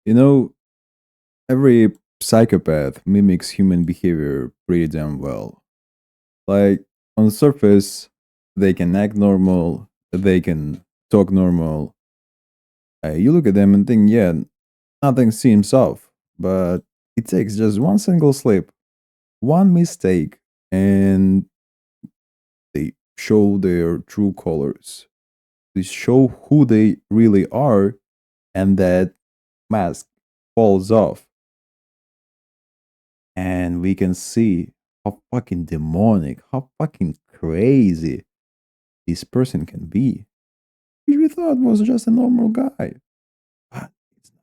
You know, every psychopath mimics human behavior pretty damn well. Like, on the surface, they can act normal, they can talk normal. You look at them and think, yeah, nothing seems off. But it takes just one single slip, one mistake, and they show their true colors. They show who they really are, and that mask falls off. And we can see how fucking demonic, how fucking crazy this person can be, which we thought was just a normal guy. But it's not.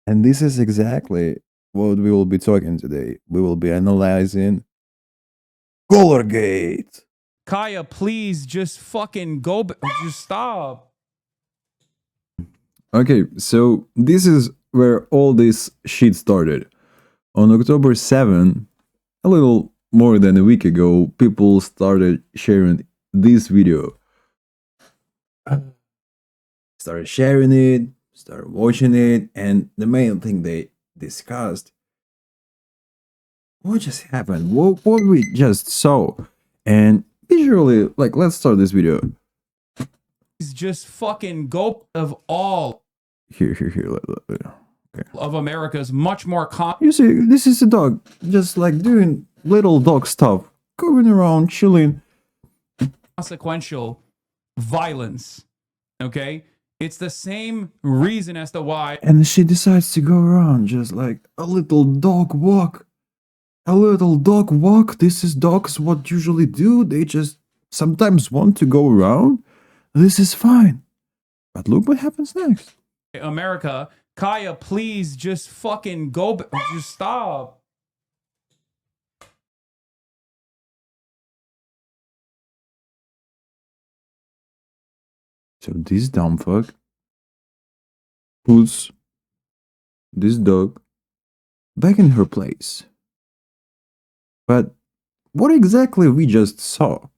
And this is exactly what we will be talking today. We will be analyzing CollarGate. Kaya, please just fucking go. Just stop. Okay, so this is where all this shit started. On October 7, a little more than a week ago, people started sharing this video. Started sharing it, started watching it, and the main thing they discussed, what just happened? What we just saw? And visually, like, let's start this video. Please just fucking go. Of all Here. Okay. of America's much more You see, this is a dog, just like doing little dog stuff, going around, chilling. consequential violence. Okay? It's the same reason as to why. And she decides to go around just like a little dog walk. A little dog walk. This is dogs what usually do. They just sometimes want to go around. This is fine. But look what happens next. America, Kaya, please just fucking go. Just stop. So this dumb fuck puts this dog back in her place. But what exactly we just saw?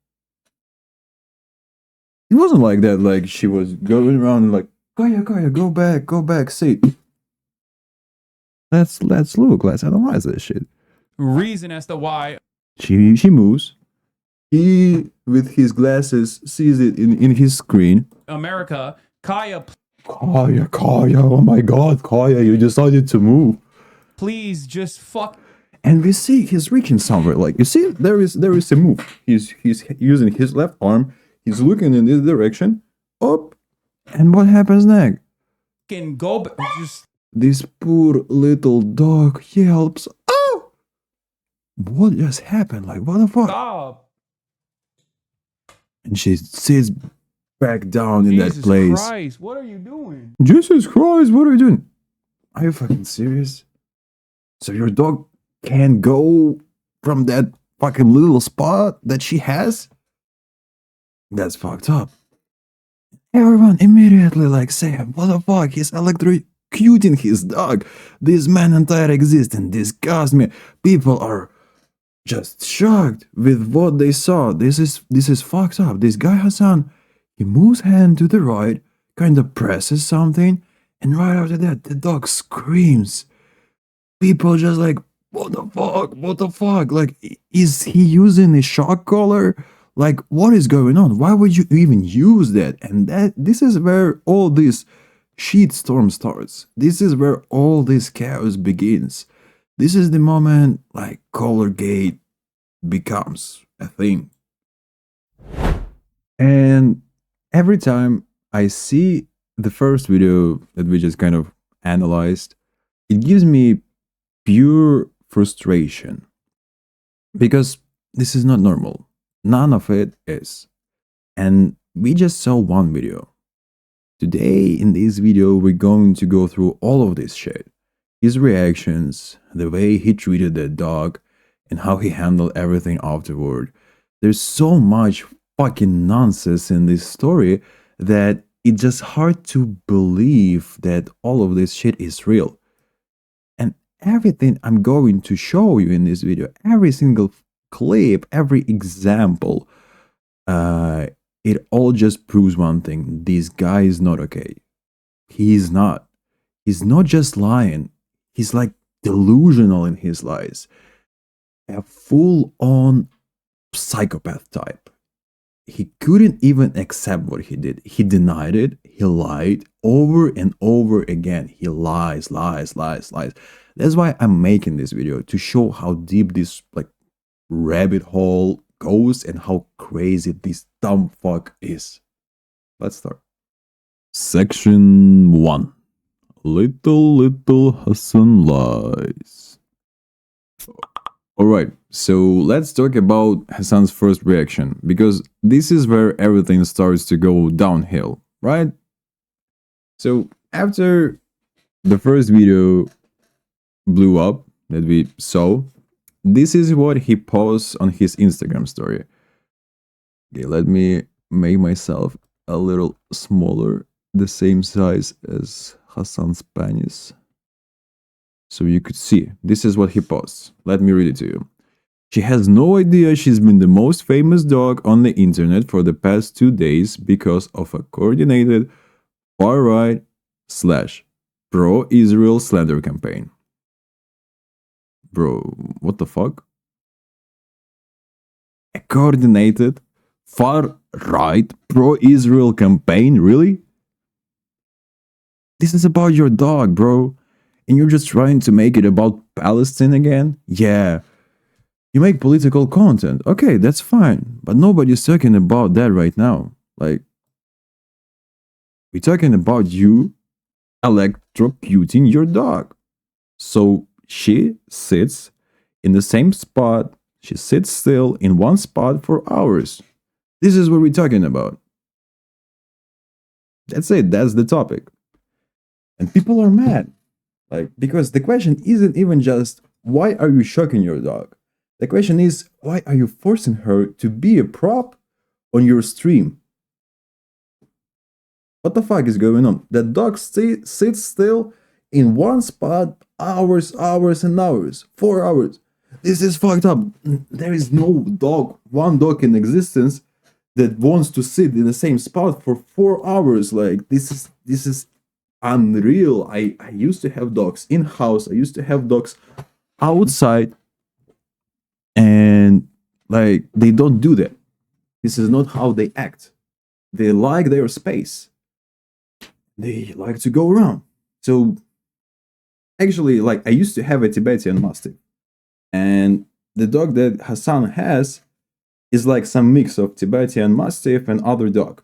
It wasn't like that, like she was going around and like, Kaya, go back, sit. Let's look, let's analyze this shit. Reason as to why. She moves. He, with his glasses, sees it in his screen. America, Kaya, Kaya, oh my god, Kaya, you decided to move. please just fuck. And we see he's reaching somewhere. Like, you see, there is a move. He's using his left arm. He's looking in this direction. Up. And what happens next? Fucking go. Just This poor little dog yelps. Oh! What just happened? Like, what the fuck? stop. And she sits back down in Jesus that place. Christ, what are you doing? Jesus Christ, what are you doing? Are you fucking serious? So your dog can't go from that fucking little spot that she has? That's fucked up. Everyone immediately like saying, what the fuck? He's electrocuting his dog. This man entire existence disgusts me. People are just shocked with what they saw. This is fucked up. This guy Hasan, he moves hand to the right, kind of presses something, and right after that, the dog screams. People just like, what the fuck? What the fuck? Like, is he using a shock collar? Like, what is going on? Why would you even use that? And this is where all this shitstorm starts. This is where all this chaos begins. This is the moment like CollarGate becomes a thing. And every time I see the first video that we just kind of analyzed, it gives me pure frustration. Because this is not normal. None of it is. And we just saw one video. Today, in this video, we're going to go through all of this shit. His reactions, the way he treated the dog, and how he handled everything afterward. There's so much fucking nonsense in this story that it's just hard to believe that all of this shit is real. And everything I'm going to show you in this video, every single clip, every example, it all just proves one thing. This guy is not okay. He is not. He's not just lying, he's like delusional in his lies. A full on psychopath type. He couldn't even accept what he did. He denied it. He lied over and over again. He lies. That's why I'm making this video, to show how deep this like rabbit hole goes and how crazy this dumb fuck is. Let's start. Section 1. Little Hasan lies. Alright, so let's talk about Hasan's first reaction, because this is where everything starts to go downhill, right? So after the first video blew up that we saw, this is what he posts on his Instagram story. Okay, let me make myself a little smaller, the same size as Hasan's penis, so you could see. This is what he posts. Let me read it to you. She has no idea she's been the most famous dog on the internet for the past 2 days because of a coordinated far-right / pro-Israel slander campaign. Bro, what the fuck? A coordinated far-right pro-Israel campaign? Really? This is about your dog, bro. And you're just trying to make it about Palestine again? Yeah. You make political content. Okay, that's fine. But nobody's talking about that right now. Like, we're talking about you electrocuting your dog. So she sits in the same spot. She sits still in one spot for hours. This is what we're talking about. That's it. That's the topic. And people are mad. Like, because the question isn't even just, why are you shocking your dog? The question is, why are you forcing her to be a prop on your stream? What the fuck is going on? The dog sits still in one spot hours and hours. 4 hours. This is fucked up. There is no dog, one dog in existence that wants to sit in the same spot for 4 hours. Like, this is unreal. I used to have dogs in house. I used to have dogs outside, and like, they don't do that. This is not how they act. They like their space. They like to go around. So actually, like, I used to have a Tibetan Mastiff, and the dog that Hasan has is like some mix of Tibetan Mastiff and other dog.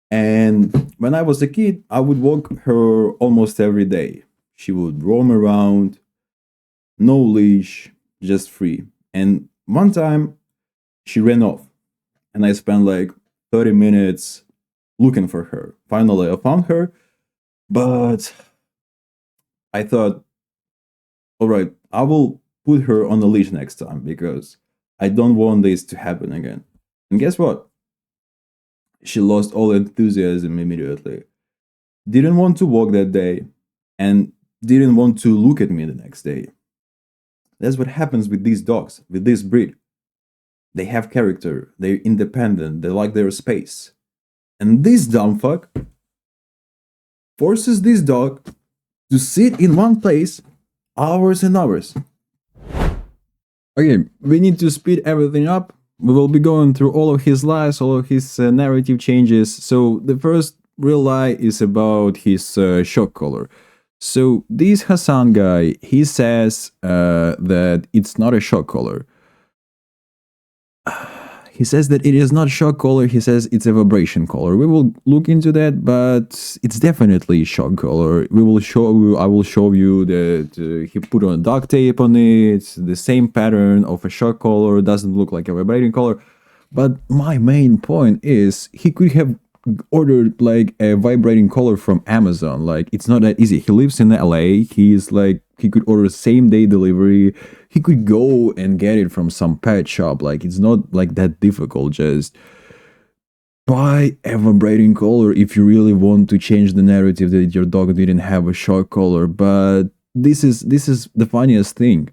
And when I was a kid, I would walk her almost every day. She would roam around, no leash, just free. And one time, she ran off. And I spent like 30 minutes looking for her. Finally, I found her. But I thought, all right, I will put her on a leash next time, because I don't want this to happen again. And guess what? She lost all enthusiasm immediately. Didn't want to walk that day, and didn't want to look at me the next day. That's what happens with these dogs, with this breed. They have character, they're independent, they like their space. And this dumb fuck forces this dog to sit in one place hours and hours. Okay, we need to speed everything up. We will be going through all of his lies, all of his narrative changes. So the first real lie is about his shock collar. So this Hasan guy, he says that it's not a shock collar. He says that it is not shock collar. He says it's a vibration collar. We will look into that, but it's definitely shock collar. We will show you. I will show you that he put on duct tape on it. The same pattern of a shock collar. Doesn't look like a vibrating collar. But my main point is he could have ordered like a vibrating collar from Amazon. Like, it's not that easy. He lives in LA. He's like, he could order same day delivery. He could go and get it from some pet shop. Like, it's not like that difficult. Just buy a vibrating collar if you really want to change the narrative that your dog didn't have a shock collar. But this is the funniest thing.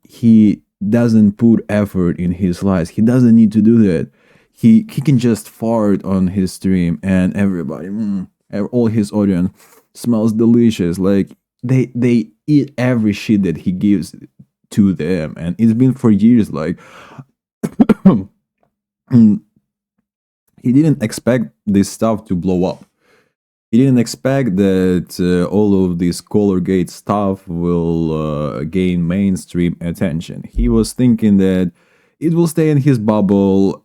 He doesn't put effort in his lies. He doesn't need to do that. He can just fart on his stream and everybody, All his audience smells delicious. Like they eat every shit that he gives to them, and it's been for years. Like he didn't expect this stuff to blow up. He didn't expect that all of this CollarGate stuff will gain mainstream attention. He was thinking that it will stay in his bubble.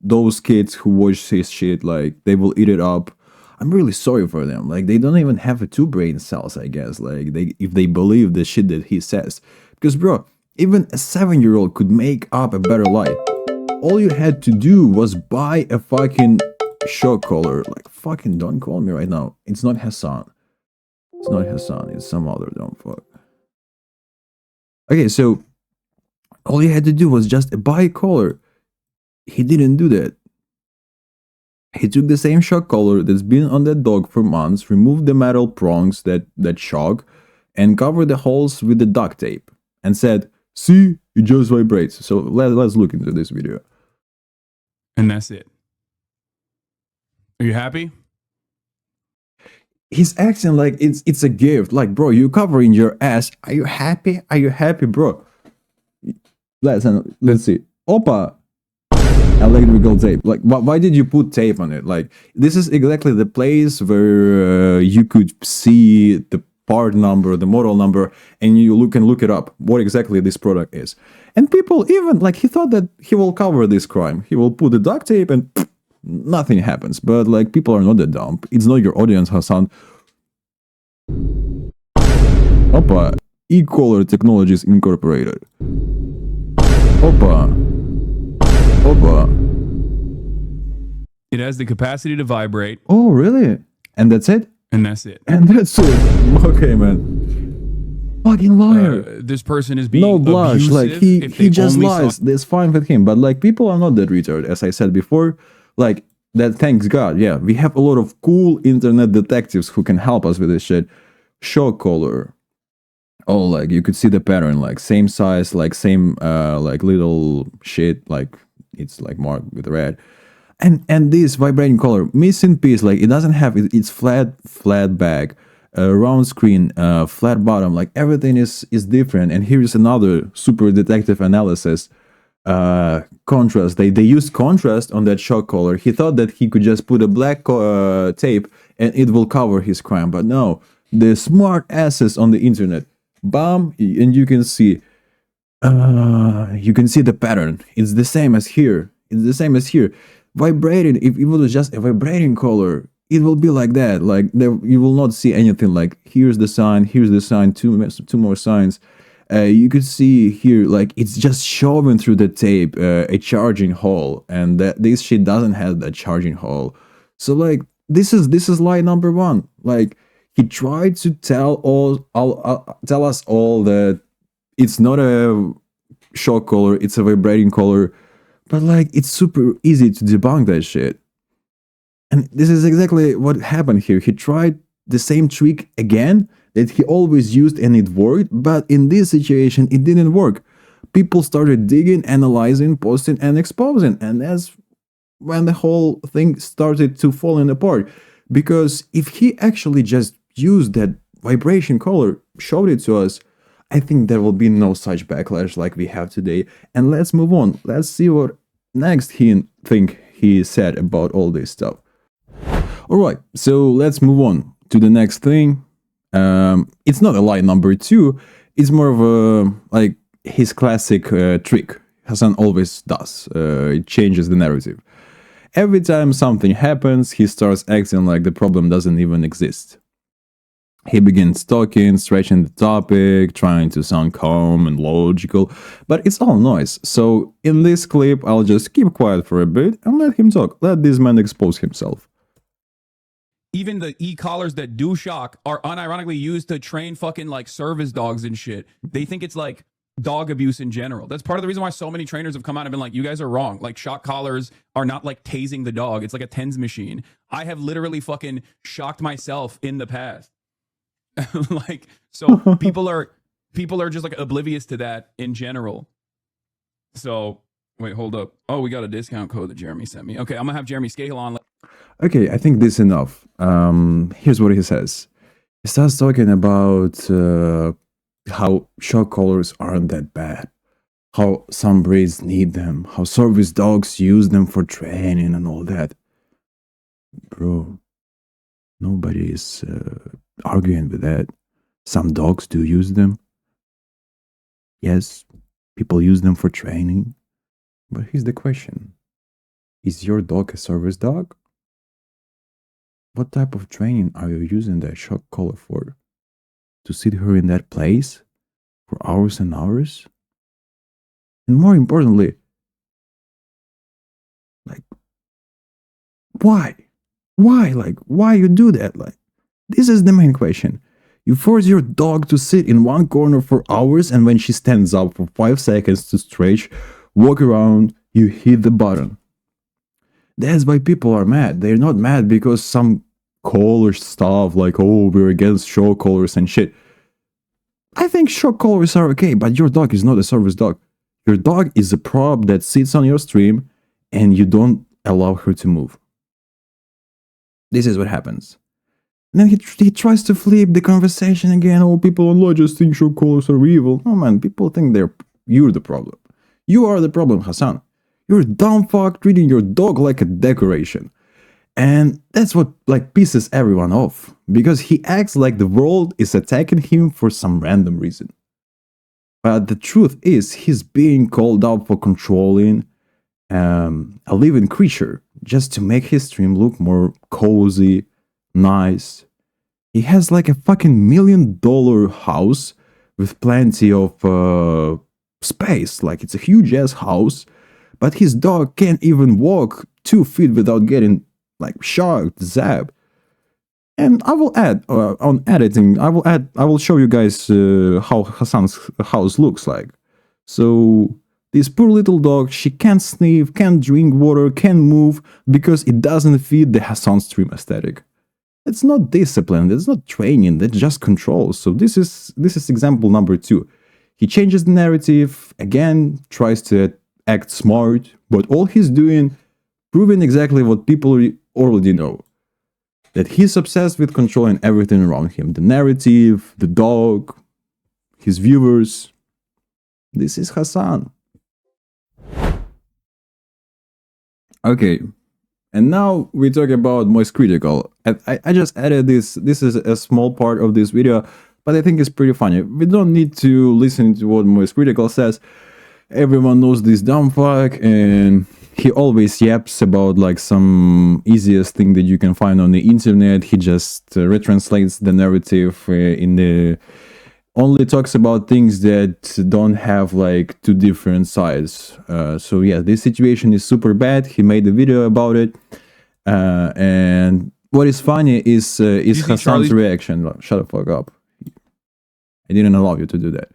Those kids who watch his shit, like, they will eat it up. I'm really sorry for them. Like, they don't even have two brain cells, I guess. Like, if they believe the shit that he says. Because, bro, even a 7-year-old could make up a better life. All you had to do was buy a fucking shock collar. Like, fucking don't call me right now. It's not Hasan. It's not Hasan. It's some other dumb fuck. Okay, so all you had to do was just buy a collar. He didn't do that. He took the same shock collar that's been on that dog for months, removed the metal prongs that shock, and covered the holes with the duct tape, and said, "See, it just vibrates." So let's look into this video. And that's it. Are you happy? He's acting like it's a gift. Like, bro, you covering your ass. Are you happy? Are you happy, bro? Let's see. Opa. Electrical tape. Like, why did you put tape on it? Like, this is exactly the place where you could see the part number, the model number, and you can look it up, what exactly this product is. And people even, like, he thought that he will cover this crime. He will put the duct tape and nothing happens. But, like, people are not that dumb. It's not your audience, Hasan. Opa. E-Collar Technologies Incorporated. Opa. Opa. It has the capacity to vibrate. Oh, really? And that's it? And that's it. And that's it. Okay, man. Fucking liar. This person is being No blush. Like, he just lies. Saw- That's fine with him. But, like, people are not that retarded, as I said before. Like, that, thanks God. Yeah, we have a lot of cool internet detectives who can help us with this shit. Shock collar. Oh, like, you could see the pattern. Like, same size, like, same, like, little shit. Like, it's, like, marked with red. And this vibrating collar, missing piece, like, it doesn't have, it's flat back, round screen, flat bottom, like, everything is different. And here's another super detective analysis. Contrast, they used contrast on that shock collar. He thought that he could just put a black tape and it will cover his crime, but no, the smart asses on the internet, bam, and you can see the pattern. It's the same as here. It's the same as here. Vibrating, if it was just a vibrating collar, it will be like that. Like, you will not see anything like, here's the sign, two more signs. You could see here, like, it's just showing through the tape a charging hole, and this shit doesn't have that charging hole. So, like, this is lie number one. Like, he tried to tell us all that it's not a shock collar, it's a vibrating collar. But, like, it's super easy to debunk that shit. And this is exactly what happened here. He tried the same trick again that he always used and it worked, but in this situation, it didn't work. People started digging, analyzing, posting, and exposing. And that's when the whole thing started to fall apart. Because if he actually just used that vibration collar, showed it to us, I think there will be no such backlash like we have today. And let's move on. Let's see what next he said about all this stuff. Alright, so let's move on to the next thing. It's not a lie number 2. It's more of a, like, his classic trick. Hasan always does. It changes the narrative. Every time something happens, he starts acting like the problem doesn't even exist. He begins talking, stretching the topic, trying to sound calm and logical, but it's all noise. So in this clip, I'll just keep quiet for a bit and let him talk. Let this man expose himself. Even the e-collars that do shock are unironically used to train fucking, like, service dogs and shit. They think it's, like, dog abuse in general. That's part of the reason why so many trainers have come out and been like, you guys are wrong. Like, shock collars are not like tasing the dog. It's like a TENS machine. I have literally fucking shocked myself in the past. Like, so people are just, like, oblivious to that in general. So wait, hold up. Oh, we got a discount code that Jeremy sent me. Okay, I'm gonna have Jeremy scale on. Okay, I think this is enough. Here's what he says. He starts talking about how shock collars aren't that bad, how some breeds need them, how service dogs use them for training and all that. Bro, nobody is arguing with that. Some dogs do use them. Yes, people use them for training. But here's the question. Is your dog a service dog? What type of training are you using that shock collar for? To sit her in that place for hours and hours? And more importantly, like, why? Why? Like, why you do that? Like, this is the main question. You force your dog to sit in one corner for hours, and when she stands up for 5 seconds to stretch, walk around, you hit the button. That's why people are mad. They're not mad because some collar stuff like, oh, we're against shock collars and shit. I think shock collars are okay, but your dog is not a service dog. Your dog is a prop that sits on your stream and you don't allow her to move. This is what happens. And then he tries to flip the conversation again. Oh, people online just think shock collars are evil. No, man, people think you're the problem. You are the problem, Hasan. You're a dumb fuck treating your dog like a decoration. And that's what like pisses everyone off, because he acts like the world is attacking him for some random reason. But the truth is, he's being called out for controlling a living creature just to make his stream look more cozy, nice. He has like a fucking $1 million house with plenty of space. Like, it's a huge ass house, but his dog can't even walk 2 feet without getting like shocked, zapped. And I will add on editing. I will show you guys how Hasan's house looks like. So this poor little dog, she can't sniff, can't drink water, can't move because it doesn't fit the Hasan stream aesthetic. It's not discipline, it's not training, that's just control. So this is example number 2. He changes the narrative, again, tries to act smart, but all he's doing, proving exactly what people already know. That he's obsessed with controlling everything around him. The narrative, the dog, his viewers. This is Hasan. Okay, and now we talk about Moist Critical. I just added this. This is a small part of this video, but I think it's pretty funny. We don't need to listen to what Moist Critical says. Everyone knows this dumb fuck, and he always yaps about like some easiest thing that you can find on the internet. He just retranslates the narrative only talks about things that don't have like 2 different sides. So yeah, this situation is super bad. He made a video about it, and what is funny is Hasan's reaction. Shut the fuck up! I didn't allow you to do that.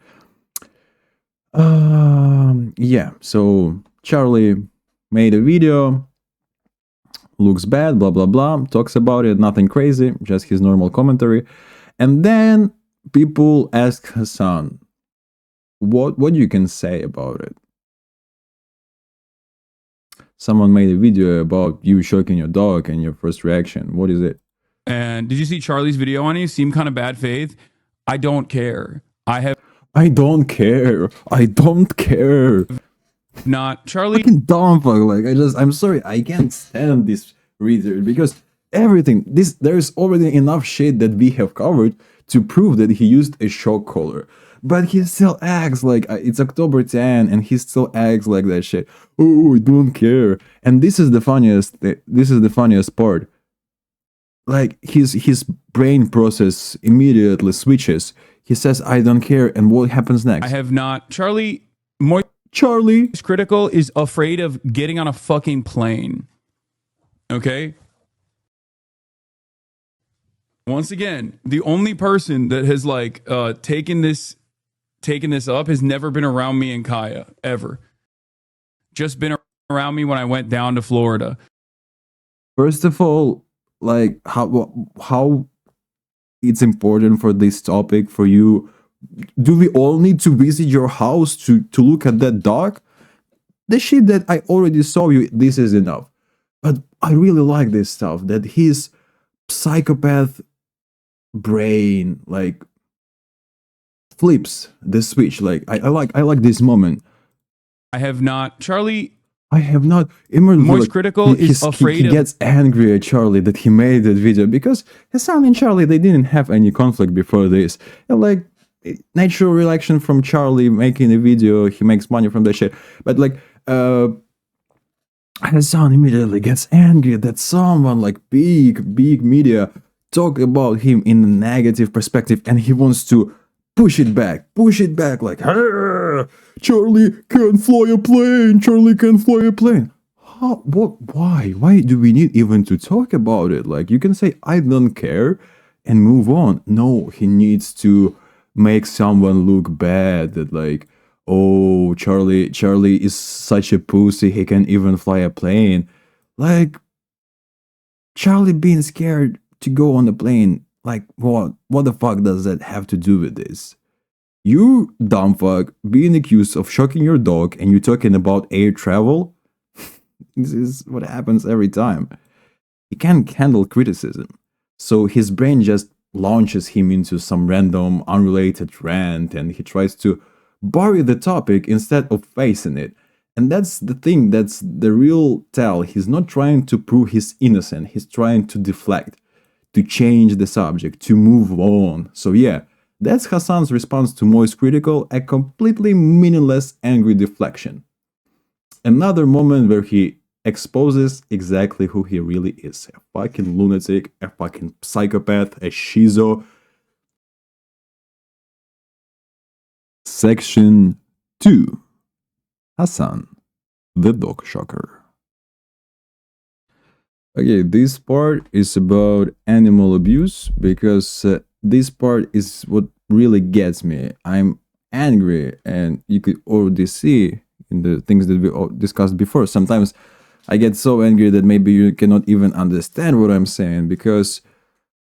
Yeah. So Charlie made a video, looks bad, blah blah blah, talks about it, nothing crazy, just his normal commentary. And then people ask Hasan, what you can say about it. Someone made a video about you shocking your dog and your first reaction. What is it? And did you see Charlie's video on you? Seemed kind of bad faith. I don't care. I don't care. I don't care. Not Charlie. Fucking dumb fuck. Like, I'm sorry, I can't stand this reader because everything, there's already enough shit that we have covered to prove that he used a shock collar. But he still acts like it's October 10 and he still acts like that shit. Oh, I don't care. And this is the funniest part. Like, his brain process immediately switches. He says, I don't care. And what happens next? I have not. Charlie Critical is afraid of getting on a fucking plane. Okay? Once again, the only person that has like taken this up has never been around me and Kaya, ever. Just been around me when I went down to Florida. First of all, like how it's important for this topic for you. Do we all need to visit your house to look at that dog? The shit that I already saw you, this is enough. But I really like this stuff, that his psychopath brain like flips the switch. Like I like this moment. I have not. Charlie, I have not immersed. Moist Like, Critical is afraid he of. gets angry at Charlie that he made that video, because Hasan and Charlie, they didn't have any conflict before this. And like, natural reaction from Charlie making a video, he makes money from that shit. But like, Hasan immediately gets angry that someone like big media talk about him in a negative perspective, and he wants to push it back, like, "Arr, Charlie can fly a plane, Charlie can fly a plane." How, what, why do we need even to talk about it? Like, you can say, "I don't care," and move on. No, he needs to make someone look bad, that like, "Oh, Charlie is such a pussy, he can even fly a plane." Like, Charlie being scared to go on the plane, like, what the fuck does that have to do with this? You dumb fuck being accused of shocking your dog, and you're talking about air travel? This is what happens every time. He can't handle criticism, so his brain just launches him into some random unrelated rant, and he tries to bury the topic instead of facing it. And that's the thing, that's the real tell. He's not trying to prove he's innocent, he's trying to deflect, to change the subject, to move on. So yeah, that's Hasan's response to Moist Critical, a completely meaningless angry deflection. Another moment where he exposes exactly who he really is. A fucking lunatic, a fucking psychopath, a schizo. Section 2. Hasan, the dog shocker. Okay, this part is about animal abuse, because this part is what really gets me. I'm angry, and you could already see in the things that we discussed before. Sometimes I get so angry that maybe you cannot even understand what I'm saying, because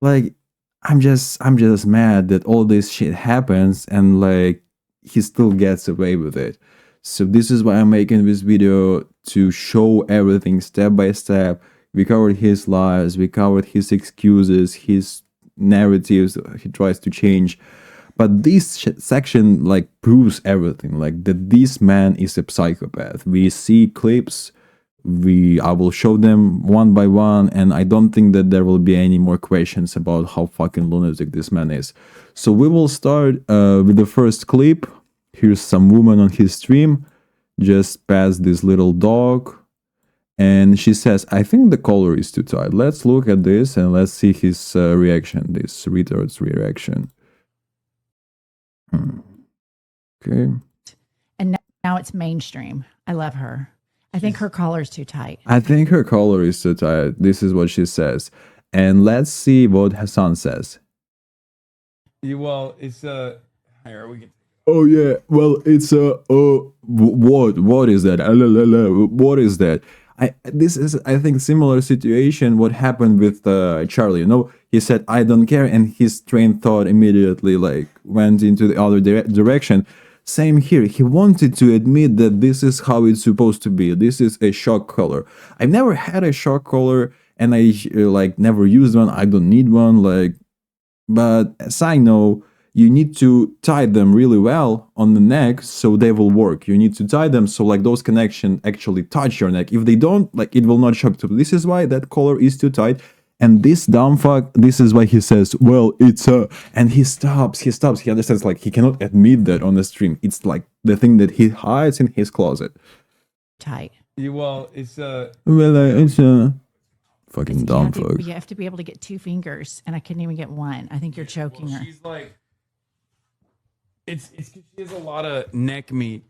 like, I'm just mad that all this shit happens, and like, he still gets away with it. So this is why I'm making this video, to show everything step by step. We covered his lies, we covered his excuses, his narratives he tries to change. But this section like proves everything, like that this man is a psychopath. We see clips, I will show them one by one, and I don't think that there will be any more questions about how fucking lunatic this man is. So we will start with the first clip. Here's some woman on his stream, just past this little dog, and she says, "I think the collar is too tight." Let's look at this and let's see his reaction, this retard's reaction. Okay. And now it's mainstream. I love her. I think her collar's too tight. I think her collar is too tight. This is what she says. And let's see what Hasan says. Well, it's here we can. Oh yeah, well it's what is that? What is that? This is, I think, similar situation what happened with Charlie. You know, he said, "I don't care," and his train of thought immediately like went into the other direction. Same here. He wanted to admit that this is how it's supposed to be. This is a shock collar. I've never had a shock collar, and I like never used one. I don't need one. Like, but as I know, you need to tie them really well on the neck so they will work. You need to tie them so like those connections actually touch your neck. If they don't, like, it will not shock to. This is why that collar is too tight. And this dumb fuck, this is why he says, "Well, it's and he stops, he understands, like, he cannot admit that on the stream. It's like the thing that he hides in his closet. Tight. Well, it's Well, it's fucking dumb fuck. You have to be able to get 2 fingers, and I couldn't even get one. I think you're choking her. She's like, it's because she has a lot of neck meat.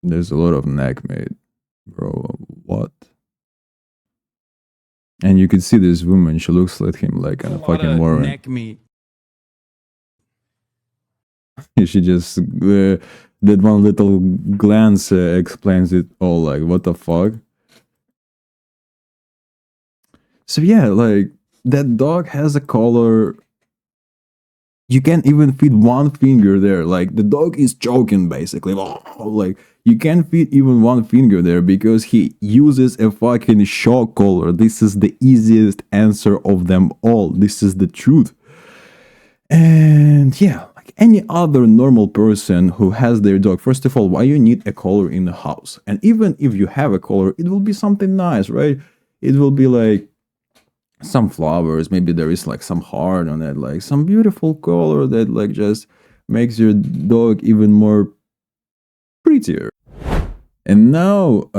There's a lot of neck meat, bro. What? And you could see this woman, she looks like him like a fucking moron. Neck meat. She just, that one little glance explains it all, like, what the fuck? So yeah, like, that dog has a collar You can't even fit one finger there. Like the dog is choking basically. Like you can't fit even one finger there because he uses a fucking shock collar. This is the easiest answer of them all. This is the truth. And yeah, like any other normal person who has their dog, first of all, why you need a collar in the house? And even if you have a collar, it will be something nice, right? It will be like some flowers, maybe there is like some heart on it, like some beautiful color that like just makes your dog even more prettier. And now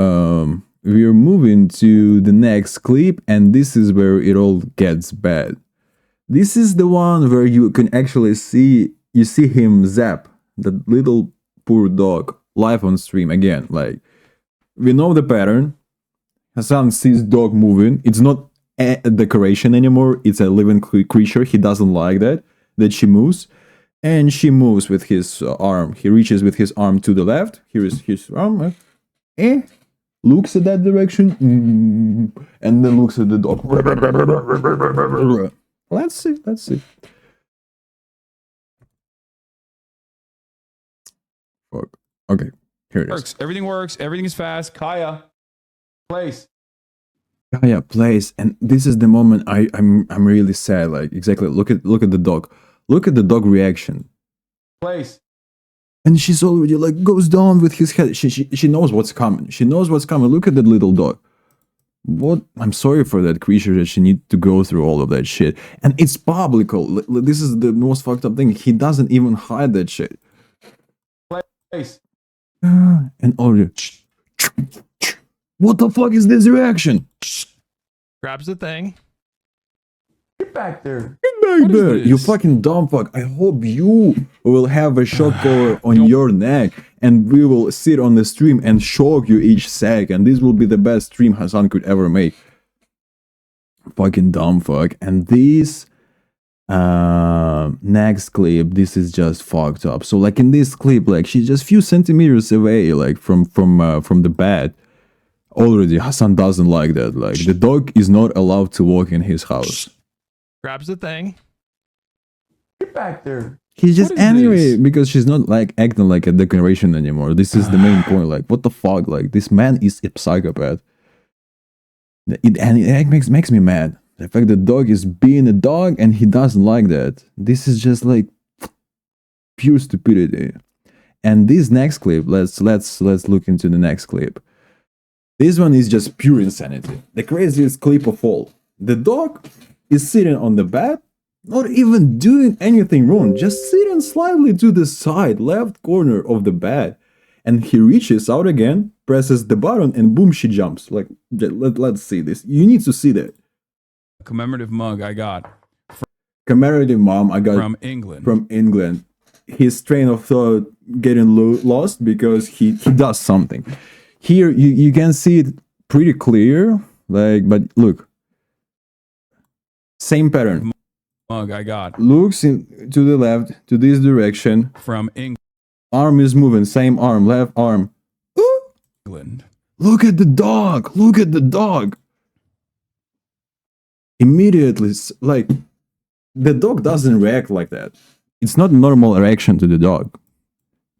we're moving to the next clip, and this is where it all gets bad. This is the one where you can actually see him zap the little poor dog live on stream again. Like we know the pattern. Hasan sees dog moving. It's not a decoration anymore. It's a living creature. He doesn't like that she moves, and she moves with his arm. He reaches with his arm to the left. Here is his arm. Looks at that direction, and then looks at the dog. Let's see. Fuck. Okay, here it is. Everything works. Everything is fast. Kaya, place. Kaya plays, and this is the moment I'm really sad. Like exactly, look at the dog. Look at the dog reaction. Place. And she's already like goes down with his head. She knows what's coming. She knows what's coming. Look at that little dog. What? I'm sorry for that creature that she need to go through all of that shit. And it's public. This is the most fucked up thing. He doesn't even hide that shit. Place. And already. What the fuck is this reaction? Grabs the thing. Get back there. Get back there. You fucking dumb fuck. I hope you will have a shock collar on your neck, and we will sit on the stream and shock you each sec, and this will be the best stream Hasan could ever make. Fucking dumb fuck. And this next clip, this is just fucked up. So like in this clip, like she's just few centimeters away, like from the bed. Already Hasan doesn't like that. Like the dog is not allowed to walk in his house. Grabs the thing. Get back there. He's just angry because she's not like acting like a decoration anymore. This is the main point. Like what the fuck? Like this man is a psychopath. It makes me mad. The fact the dog is being a dog and he doesn't like that. This is just like pure stupidity. And this next clip, let's look into the next clip. This one is just pure insanity. The craziest clip of all. The dog is sitting on the bed, not even doing anything wrong, just sitting slightly to the side, left corner of the bed. And he reaches out again, presses the button, and boom, she jumps. Like, let's see this. You need to see that. Commemorative mug I got. Commemorative mom I got From England. From England. His train of thought getting lost because he does something. Here you can see it pretty clear, like, but look, same pattern. Mug I got. Looks to the left, to this direction. From England. Arm is moving, same arm, left arm. Ooh. England. Look at the dog. Look at the dog. Immediately, like, the dog doesn't react like that. It's not normal reaction to the dog.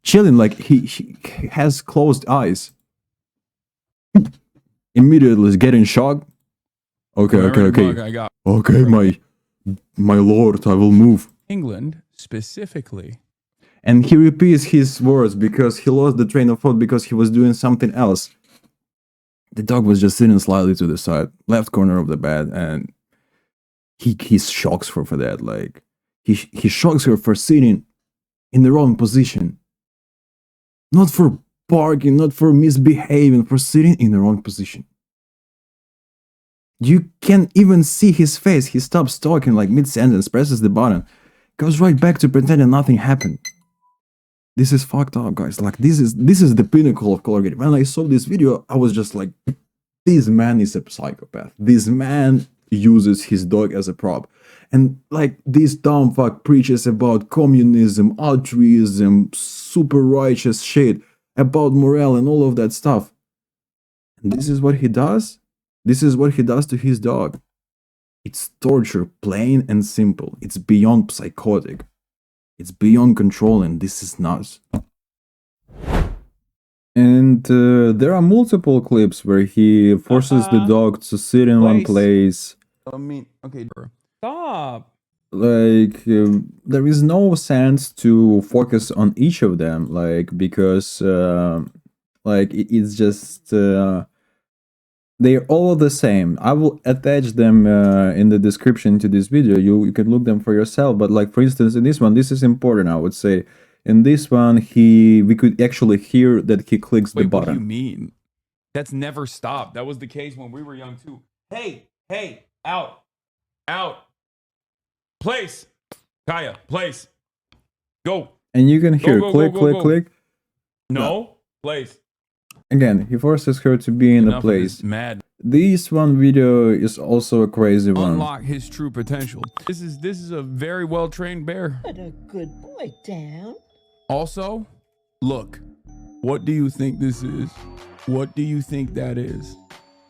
Chilling, like he has closed eyes. Immediately is getting shocked. Okay. Mug I got. Okay, my lord, I will move. England specifically. And he repeats his words because he lost the train of thought because he was doing something else. The dog was just sitting slightly to the side, left corner of the bed, and he shocks her for that. Like he shocks her for sitting in the wrong position. Not for barking, not for misbehaving, for sitting in the wrong position. You can't even see his face. He stops talking like mid-sentence, presses the button, goes right back to pretending nothing happened. This is fucked up, guys. Like this is the pinnacle of CollarGate. When I saw this video, I was just like, this man is a psychopath. This man uses his dog as a prop. And like this dumb fuck preaches about communism, altruism, super righteous shit, about morale and all of that stuff. And this is what he does? This is what he does to his dog. It's torture, plain and simple. It's beyond psychotic. It's beyond control, and this is nuts. And there are multiple clips where he forces the dog to sit in one place. I mean, okay, stop. Like there is no sense to focus on each of them, like, because like it's just they're all the same. I will attach them in the description to this video. You can look them for yourself. But like, for instance, in this one, this is important, I would say. In this one, we could actually hear that he clicks the button. What do you mean? That's never stopped. That was the case when we were young too. Hey, out, place, Kaya, place, go. And you can hear click, click, click. No, place. Again, he forces her to be in the place. Mad. This one video is also a crazy one. Unlock his true potential. This is a very well trained bear. What a good boy, Dan. Also, look, what do you think this is? What do you think that is?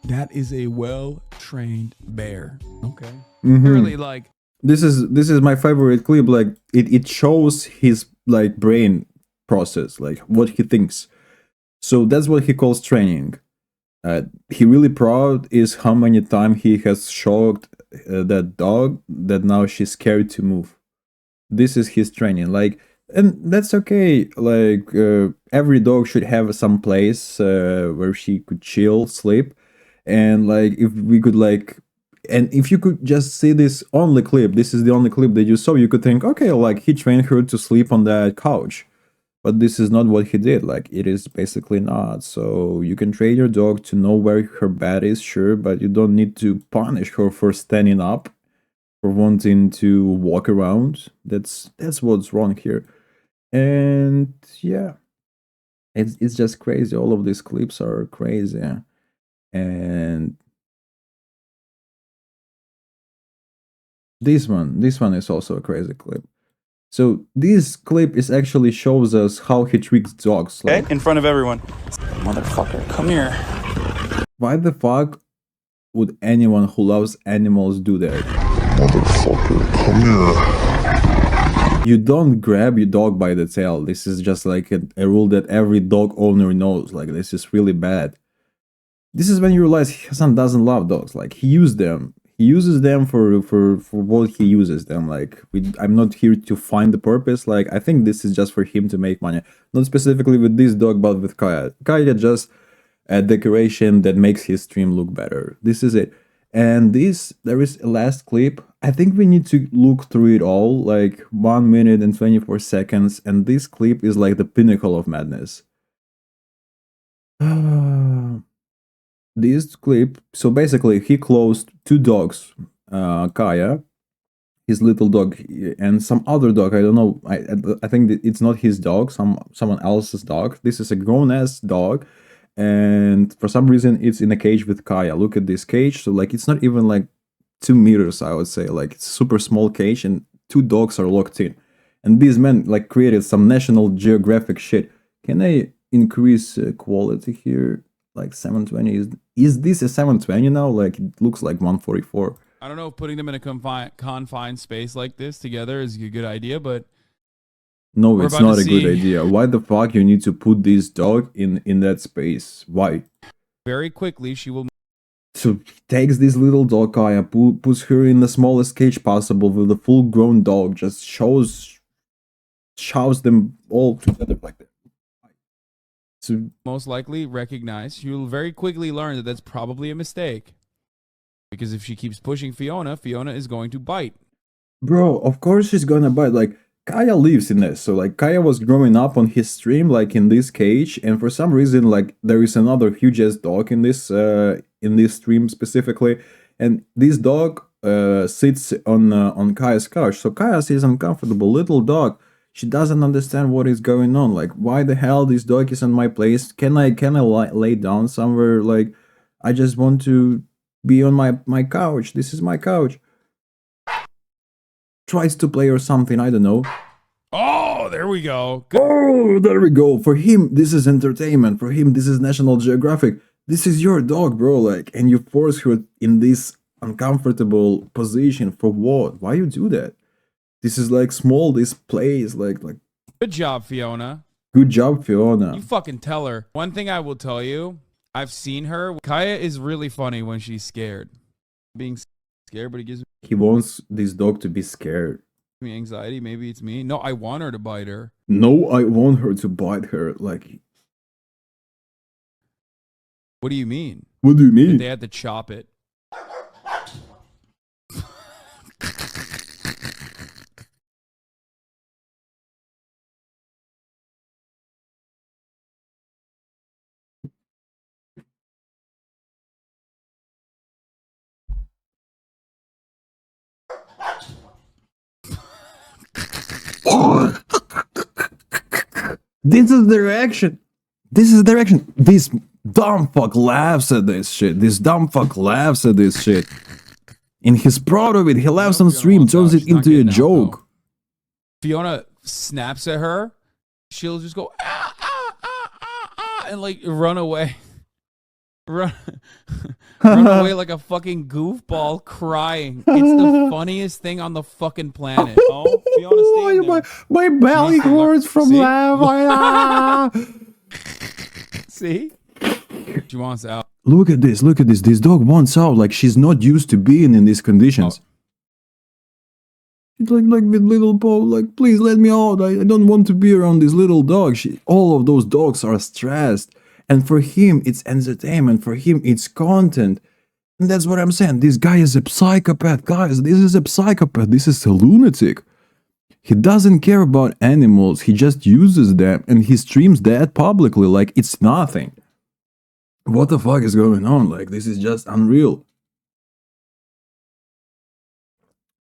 That is a well-trained bear. Okay. Really, like, this is my favorite clip. Like, it shows his like brain process, like what he thinks. So that's what he calls training. He really proud is how many times he has shocked that dog that now she's scared to move. This is his training. Like, and that's okay. Like every dog should have some place where she could chill, sleep, and like if we could like, and if you could just see this only clip, this is the only clip that you saw, you could think, okay, like he trained her to sleep on that couch. But this is not what he did. Like, it is basically not. So you can train your dog to know where her bed is, sure, but you don't need to punish her for standing up, for wanting to walk around. That's what's wrong here. And yeah, it's just crazy. All of these clips are crazy. And this one is also a crazy clip. So this clip is actually shows us how he treats dogs. Like, okay, in front of everyone. Motherfucker, come here. Why the fuck would anyone who loves animals do that? Motherfucker, come here. You don't grab your dog by the tail. This is just like a rule that every dog owner knows. Like, this is really bad. This is when you realize Hasan doesn't love dogs. Like, he uses them. He uses them for what he uses them. Like, I'm not here to find the purpose. Like, I think this is just for him to make money. Not specifically with this dog, but with Kaya. Kaya just a decoration that makes his stream look better. This is it. And there is a last clip. I think we need to look through it all, like 1 minute and 24 seconds. And this clip is like the pinnacle of madness. This clip, so basically he closed two dogs, Kaya, his little dog, and some other dog. I don't know. I think it's not his dog, someone else's dog. This is a grown-ass dog, and for some reason it's in a cage with Kaya. Look at this cage. So like it's not even like 2 meters, I would say. Like it's a super small cage, and two dogs are locked in. And these men like created some National Geographic shit. Can I increase quality here? Like 720 is this a 720 now? Like it looks like 144. I don't know if putting them in a confined space like this together is a good idea, but no, it's not a good idea. Why the fuck you need to put this dog in that space? Why? Very quickly she will. So he takes this little dog Kaya, puts her in the smallest cage possible with a full-grown dog, just shoves them all together like that. So most likely recognize, you'll very quickly learn that that's probably a mistake. Because if she keeps pushing Fiona is going to bite. Bro, of course she's gonna bite. Like, Kaya lives in this. So, like, Kaya was growing up on his stream, like, in this cage. And for some reason, like, there is another huge-ass dog in this stream specifically. And this dog sits on Kaya's couch. So Kaya sees uncomfortable little dog. She doesn't understand what is going on. Like, why the hell this dog is on my place? Can I lay down somewhere? Like, I just want to be on my couch. This is my couch. Tries to play or something. I don't know. Oh, there we go. Good. Oh, there we go. For him, this is entertainment. For him, this is National Geographic. This is your dog, bro. Like, and you force her in this uncomfortable position for what? Why you do that? This is like small displays, like Good job, Fiona. good job, Fiona. You fucking tell her. One thing I will tell you, I've seen her. Kaya is really funny when she's scared. Being scared, but it gives He wants this dog to be scared. me anxiety. Maybe it's me. No, I want her to bite her. No, I want her to bite her. Like, What do you mean? what do you That mean? they had to chop it. This is the reaction. This is the reaction. This dumb fuck laughs at this shit. This dumb fuck laughs at this shit. And he's proud of it. He laughs on stream, turns it into a joke. Fiona snaps at her. She'll just go ah, ah, ah, ah, ah, and like run away. Run away like a fucking goofball crying. It's the funniest thing on the fucking planet. Oh, Fiona, stay in there. My belly hurts from See? laugh. See? She wants out. Look at this. Look at this. This dog wants out. Like she's not used to being in these conditions. It's like with little paw. Like, please let me out. I don't want to be around this little dog. All of those dogs are stressed. And for him, it's entertainment. For him, it's content. And that's what I'm saying. This guy is a psychopath. Guys, this is a psychopath. This is a lunatic. He doesn't care about animals. He just uses them. And he streams that publicly like it's nothing. What the fuck is going on? Like, this is just unreal.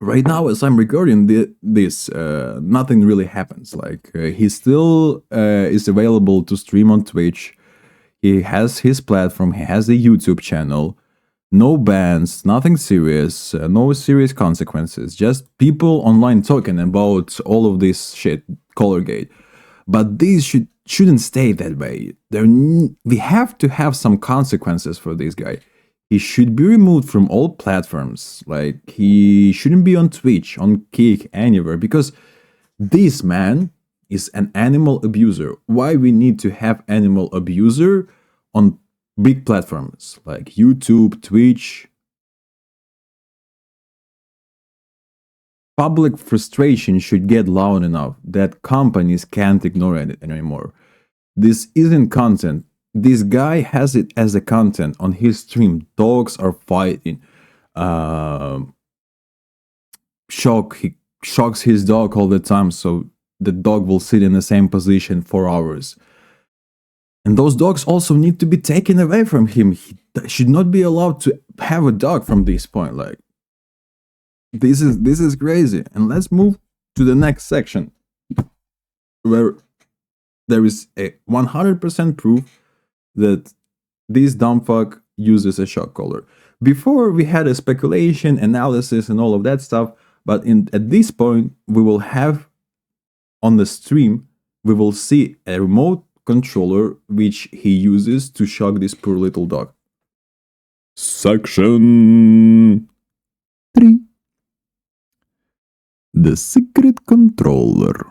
Right now, as I'm recording this, nothing really happens. Like, he still is available to stream on Twitch. He has his platform, he has a YouTube channel, no bans, nothing serious, no serious consequences, just people online talking about all of this shit, CollarGate. But these shouldn't stay that way. We have to have some consequences for this guy. He should be removed from all platforms. Like, he shouldn't be on Twitch, on Kick, anywhere, because this man is an animal abuser. Why we need to have animal abuser on big platforms like YouTube, Twitch? Public frustration should get loud enough that companies can't ignore it anymore. This isn't content. This guy has it as a content on his stream. Dogs are fighting. He shocks his dog all the time, so the dog will sit in the same position for hours. And those dogs also need to be taken away from him. He should not be allowed to have a dog from this point. Like, this is crazy. And let's move to the next section, where there is a 100% proof that this dumb fuck uses a shock collar. Before we had a speculation, analysis, and all of that stuff, but at this point we will have on the stream, we will see a remote controller which he uses to shock this poor little dog. Section 3. The secret controller.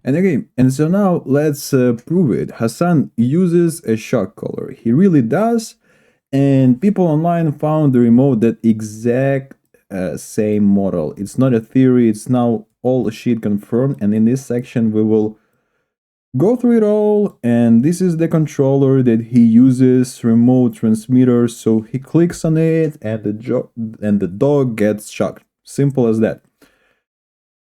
And okay, and so now let's prove it. Hasan uses a shock collar. He really does. And people online found the remote that exact same model. It's not a theory, it's now all shit confirmed. And in this section we will go through it all. And this is the controller that he uses, remote transmitter. So he clicks on it and the dog gets shocked. Simple as that.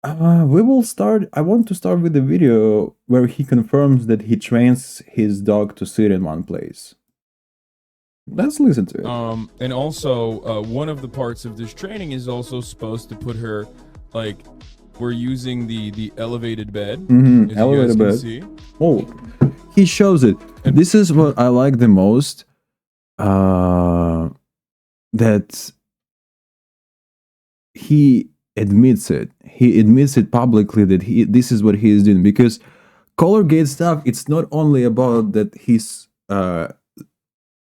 We will start. I want to start with the video where he confirms that he trains his dog to sit in one place. Let's listen to it. And also, one of the parts of this training is also supposed to put her, like, we're using the elevated bed. As Elevated you guys bed. can see. Oh, he shows it. This is what I like the most. That he admits it. He admits it publicly that this is what he is doing, because CollarGate stuff, it's not only about that he's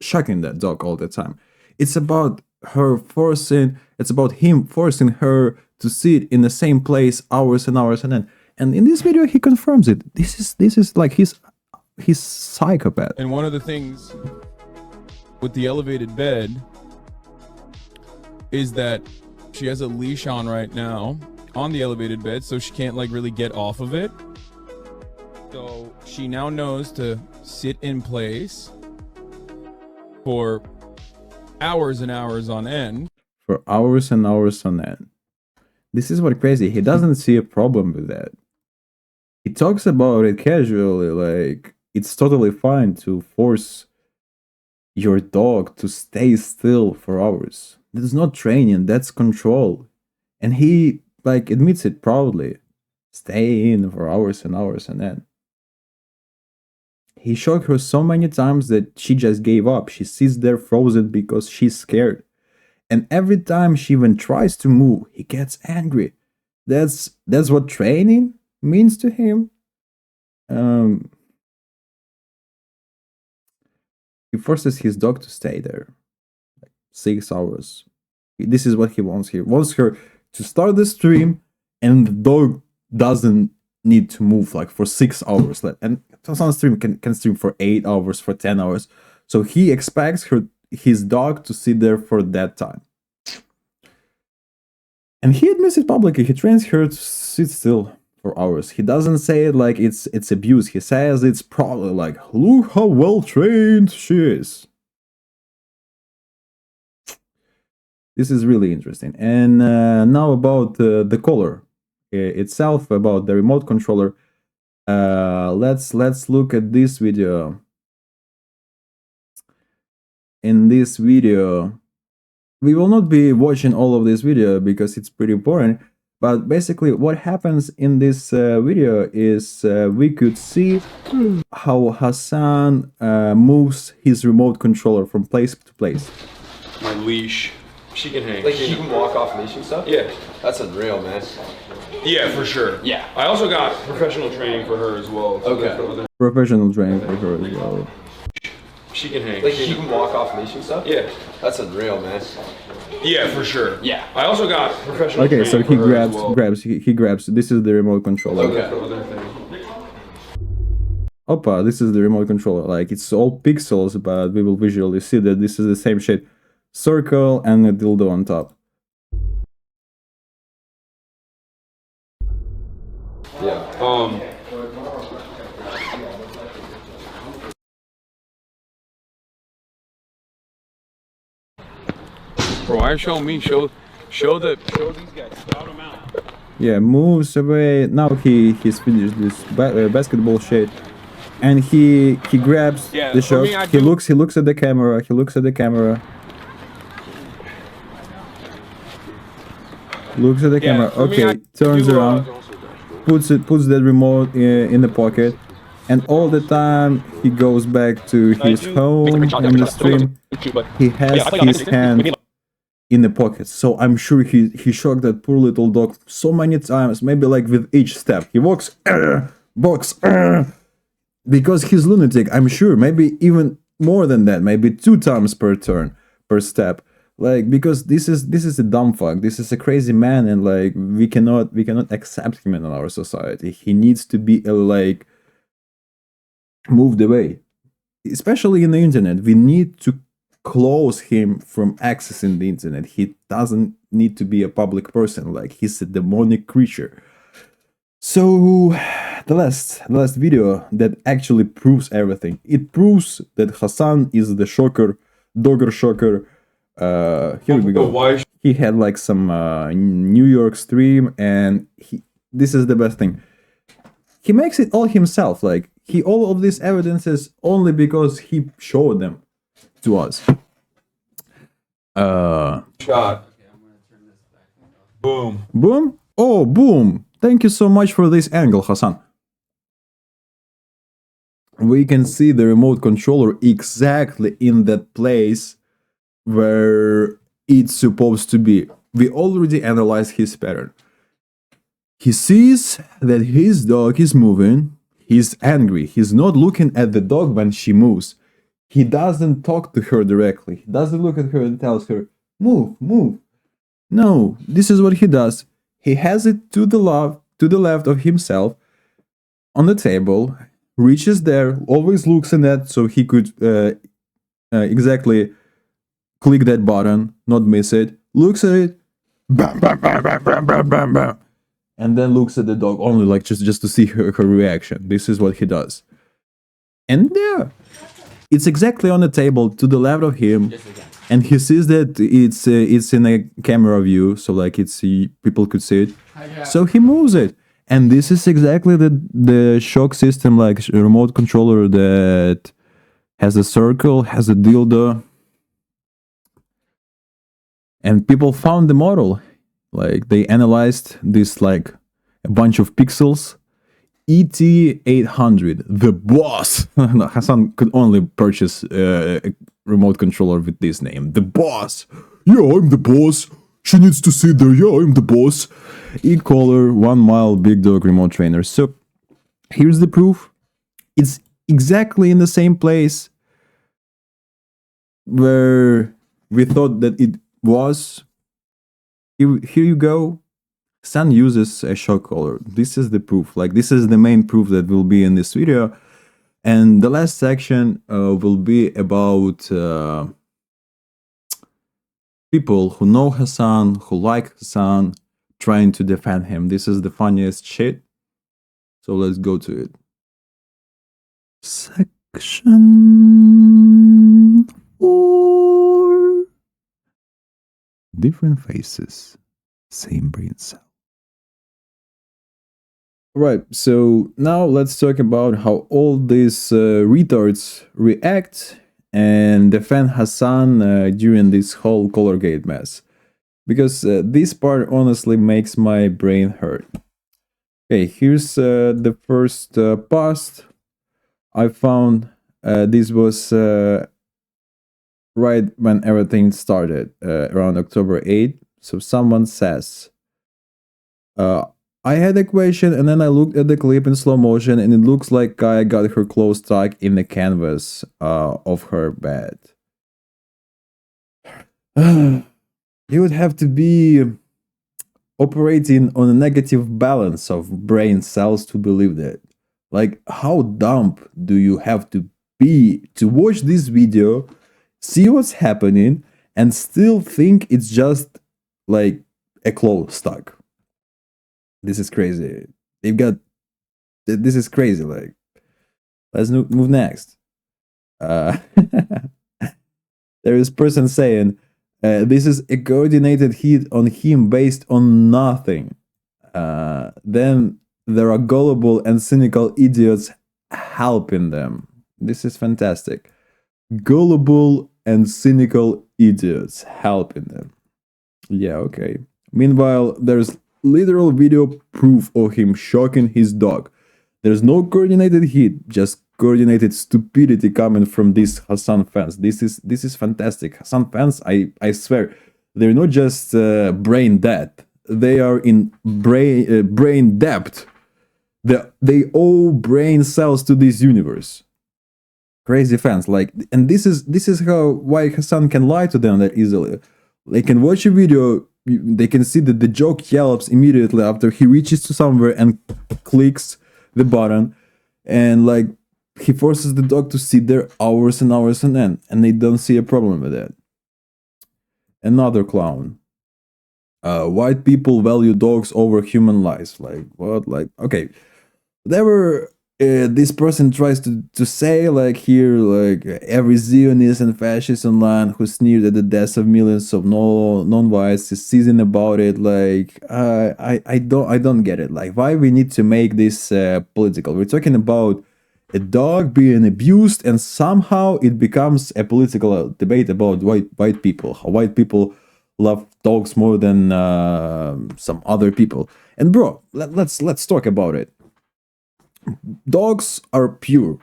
shocking that dog all the time. It's about him forcing her to sit in the same place hours and hours and then. And in this video, he confirms it. This is like he's psychopath. And one of the things with the elevated bed is that she has a leash on right now on the elevated bed, so she can't like really get off of it. So she now knows to sit in place for hours and hours on end. For hours and hours on end. This is what crazy. He doesn't see a problem with that. He talks about it casually, like it's totally fine to force your dog to stay still for hours. That's not training, that's control. And he like admits it proudly. Stay in for hours and hours and then. He shocked her so many times that she just gave up. She sits there frozen because she's scared. And every time she even tries to move, he gets angry. That's what training means to him. He forces his dog to stay there. Like 6 hours. This is what he wants. He wants her to start the stream and the dog doesn't need to move like for 6 hours. And some stream can stream for 8 hours, for 10 hours. So he expects his dog to sit there for that time. And he admits it publicly. He trains her to sit still for hours. He doesn't say it like it's abuse. He says it's probably like, look how well trained she is. This is really interesting. And now about the collar itself, about the remote controller. Let's look at this video. In this video, we will not be watching all of this video because it's pretty boring. But basically, what happens in this video is we could see how Hasan moves his remote controller from place to place. My leash. She can hang. Like she can walk off leash and stuff? Yeah. That's unreal, man. Yeah, for sure. Yeah. I also got professional training for her as well. So Okay. Professional training for her as well. She can hang. Like she can walk off leash and stuff? Yeah. That's unreal, man. Yeah, for sure. Yeah. I also got professional Okay, training so for he her as grabs, well. he grabs. This is the remote controller. Okay. Oppa, this is the remote controller. Like it's all pixels, but we will visually see that this is the same shape. Circle and a dildo on top. Yeah. Bro, why show me? Show these guys. Scout them out. Yeah, moves away. Now he's finished this basketball shit, and he grabs Yeah, the for shot. me, I He do- looks at the camera. He looks at the camera. Looks at the Yeah, camera. for me, Okay, I turns do, around, puts the remote in the pocket, and all the time he goes back to his home in the stream. He has his hand in the pocket. So I'm sure he shocked that poor little dog so many times, maybe like with each step. He walks, because he's lunatic, I'm sure, maybe even more than that, maybe 2 times per turn, per step. Like, because this is a dumb fuck. This is a crazy man, and like we cannot accept him in our society. He needs to be like moved away. Especially in the internet. We need to close him from accessing the internet. He doesn't need to be a public person. Like, he's a demonic creature. So the last video that actually proves everything. It proves that Hasan is the dogger shocker. Here we go. He had like some New York stream, and this is the best thing. He makes it all himself. Like, all of these evidences only because he showed them to us. Shot. Boom. Boom. Oh, boom. Thank you so much for this angle, Hasan. We can see the remote controller exactly in that place where it's supposed to be. We already analyzed his pattern. He sees that his dog is moving. He's angry. He's not looking at the dog when she moves. He doesn't talk to her directly. He doesn't look at her and tells her, move, move. No, this is what he does. He has it to the left of himself on the table, reaches there, always looks in that so he could exactly click that button, not miss it, looks at it, bam, bam, bam, bam, bam, bam, bam, bam, and then looks at the dog only like just to see her reaction. This is what he does. And yeah, it's exactly on the table to the left of him, and he sees that it's in a camera view, so like people could see it. So he moves it, and this is exactly the shock system, like remote controller that has a circle, has a dildo, and people found the model. Like they analyzed this like a bunch of pixels. ET800, the boss. Hasan could only purchase a remote controller with this name. The boss. Yeah, I'm the boss. She needs to sit there. Yeah, I'm the boss. E-collar, 1 mile, big dog remote trainer. So here's the proof. It's exactly in the same place where we thought that it was. Here you go. Sun uses a shock collar. This is the proof. Like, this is the main proof that will be in this video. And the last section will be about people who know Hasan, who like Hasan, trying to defend him. This is the funniest shit. So let's go to it. Section 4. Different faces, same brain cell. Right, so now let's talk about how all these retards react and defend Hasan during this whole CollarGate mess. Because this part honestly makes my brain hurt. Okay, here's the first post I found. This was right when everything started, around October 8th. So someone says, I had a question and then I looked at the clip in slow motion and it looks like Kaya got her clothes stuck in the canvas of her bed. You would have to be operating on a negative balance of brain cells to believe that. Like, how dumb do you have to be to watch this video, see what's happening, and still think it's just like a clothes stuck? This is crazy. This is crazy. Like, let's move next. There is person saying, this is a coordinated hit on him based on nothing. Then there are gullible and cynical idiots helping them. This is fantastic. Gullible and cynical idiots helping them. Yeah, okay. Meanwhile, there's literal video proof of him shocking his dog. There's no coordinated hit, just coordinated stupidity coming from these Hasan fans. This is fantastic. Hasan fans, I swear, they're not just brain dead. They are in brain depth. They owe brain cells to this universe. Crazy fans, like, and this is why Hasan can lie to them that easily. They can watch a video. They can see that the joke yelps immediately after he reaches to somewhere and clicks the button, and like he forces the dog to sit there hours and hours on end, and they don't see a problem with that. Another clown. White people value dogs over human lives. Like, what? Like, okay, whatever. This person tries to say, like, here, like, every Zionist and fascist online who sneered at the deaths of millions of non-whites is seasoned about it. Like, I don't get it. Like, why we need to make this political? We're talking about a dog being abused, and somehow it becomes a political debate about white people. How white people love dogs more than some other people. And bro, let's talk about it. Dogs are pure.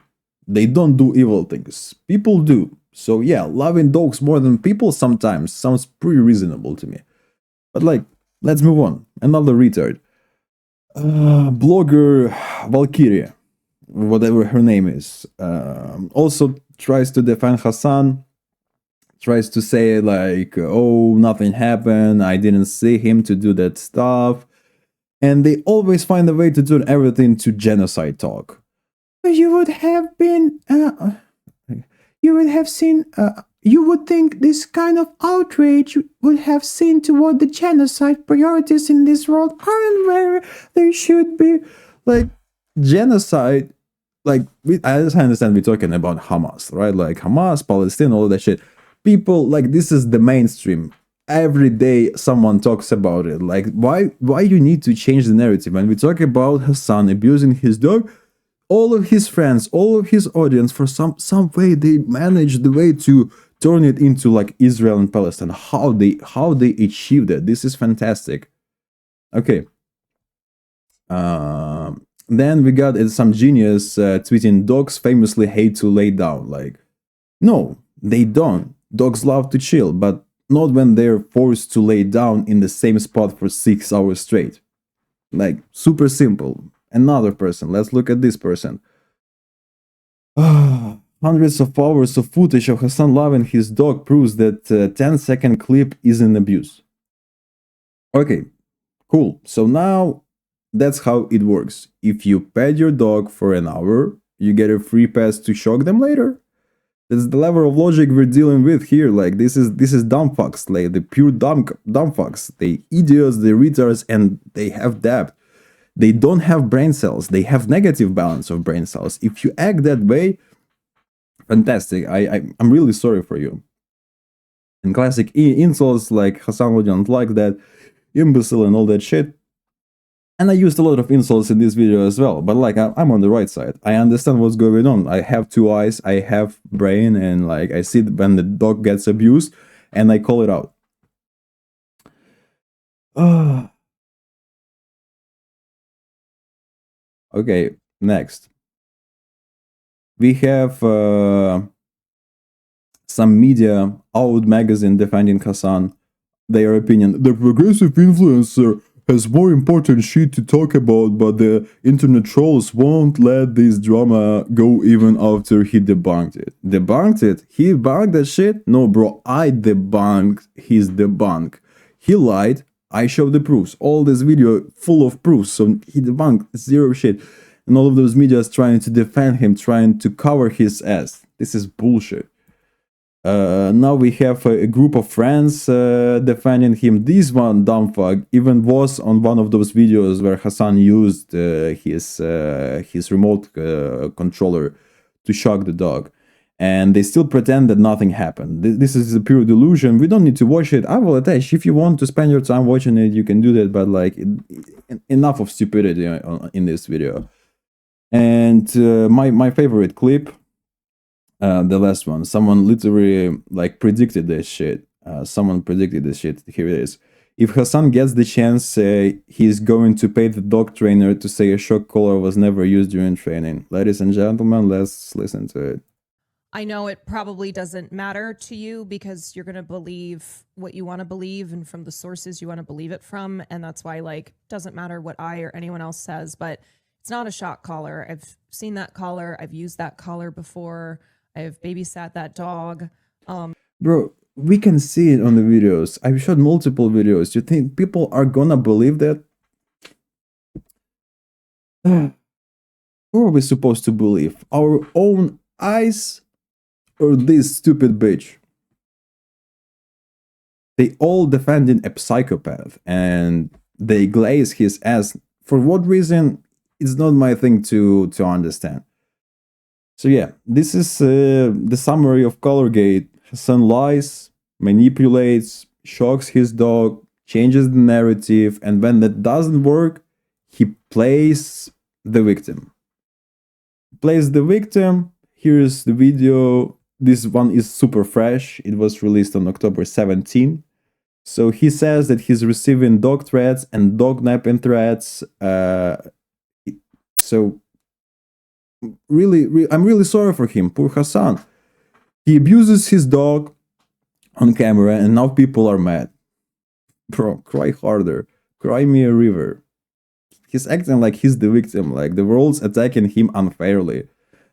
They don't do evil things. People do. So yeah, loving dogs more than people sometimes sounds pretty reasonable to me. But like, let's move on. Another retard. Blogger Valkyria, whatever her name is, also tries to defend Hasan. Tries to say like, oh, nothing happened. I didn't see him to do that stuff. And they always find a way to turn everything to genocide talk. You would have been, you would have seen, you would think this kind of outrage would have seen toward the genocide priorities in this world aren't where they should be. Like, genocide, like, I just understand we're talking about Hamas, right? Like, Hamas, Palestine, all that shit. People, like, this is the mainstream. Every day someone talks about it. Like, why you need to change the narrative? When we talk about Hasan abusing his dog, all of his friends, all of his audience, for some way they managed the way to turn it into like Israel and Palestine. How they achieved it. This is fantastic. Okay. Then we got some genius tweeting, dogs famously hate to lay down. Like, no, they don't. Dogs love to chill, but not when they're forced to lay down in the same spot for 6 hours straight. Like, super simple. Another person. Let's look at this person. Hundreds of hours of footage of Hasan loving his dog proves that 10-second clip is an abuse. Okay, cool. So now that's how it works. If you pet your dog for an hour, you get a free pass to shock them later. That's the level of logic we're dealing with here. Like, this is dumb fucks, like the pure dumb fucks. They idiots, they retards, and they have depth. They don't have brain cells. They have negative balance of brain cells. If you act that way, fantastic. I'm really sorry for you. And classic insults like Hasan wouldn't like that, imbecile and all that shit. And I used a lot of insults in this video as well, but like I'm on the right side. I understand what's going on. I have 2 eyes, I have brain, and like I see when the dog gets abused and I call it out. Okay, next. We have some media, Out magazine, defending Hasan. Their opinion: the progressive influencer has more important shit to talk about, but the internet trolls won't let this drama go even after he debunked it. Debunked it? He debunked that shit? No, bro, I debunked his debunk. He lied. I showed the proofs. All this video full of proofs. So he debunked zero shit. And all of those medias trying to defend him, trying to cover his ass. This is bullshit. Now we have a group of friends defending him. This one, dumb fuck, even was on one of those videos where Hasan used his remote controller to shock the dog. And they still pretend that nothing happened. This is a pure delusion. We don't need to watch it. I will attach. If you want to spend your time watching it, you can do that. But like, enough of stupidity in this video. And my favorite clip, the last one. Someone literally like predicted this shit. Someone predicted this shit. Here it is. If Hasan gets the chance, he's going to pay the dog trainer to say a shock collar was never used during training. Ladies and gentlemen, let's listen to it. I know it probably doesn't matter to you because you're going to believe what you want to believe and from the sources you want to believe it from. And that's why, like, doesn't matter what I or anyone else says, but it's not a shock collar. I've seen that collar. I've used that collar before. I've babysat that dog. Bro, we can see it on the videos. I've shot multiple videos. You think people are gonna believe that? Who are we supposed to believe? Our own eyes? Or this stupid bitch? They all defending a psychopath and they glaze his ass. For what reason? It's not my thing to understand. So yeah, this is the summary of CollarGate. Hasan lies, manipulates, shocks his dog, changes the narrative, and when that doesn't work, he plays the victim. Plays the victim. Here's the video. This one is super fresh. It was released on October 17. So he says that he's receiving dog threats and dog napping threats. So really, I'm really sorry for him. Poor Hasan. He abuses his dog on camera and now people are mad. Bro, cry harder. Cry me a river. He's acting like he's the victim, like the world's attacking him unfairly.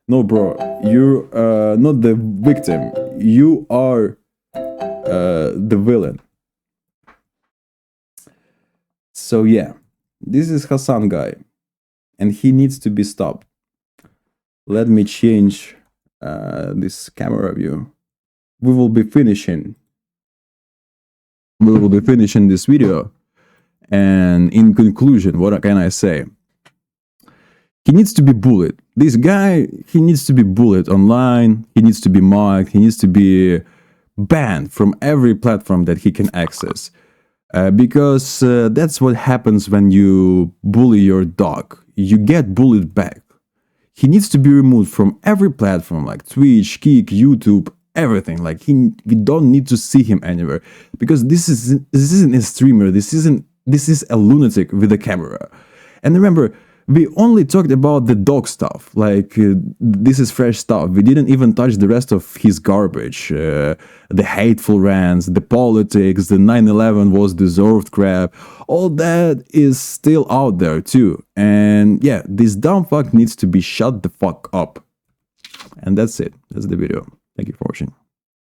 No, bro, you're not the victim. You are the villain. So yeah, This is Hasan guy, and he needs to be stopped. Let me change this camera view. We will be finishing this video, and in conclusion, what can I say? He needs to be bullied. This guy, he needs to be bullied online. He needs to be mocked. He needs to be banned from every platform that he can access. Because that's what happens when you bully your dog. You get bullied back. He needs to be removed from every platform like Twitch, Kick, YouTube, everything. Like we don't need to see him anywhere, because this isn't a streamer. This is a lunatic with a camera. And remember, we only talked about the dog stuff, like this is fresh stuff. We didn't even touch the rest of his garbage, the hateful rants, the politics, the 9/11 was deserved crap. All that is still out there too. And yeah, this dumb fuck needs to be shut the fuck up. And that's it. That's the video. Thank you for watching.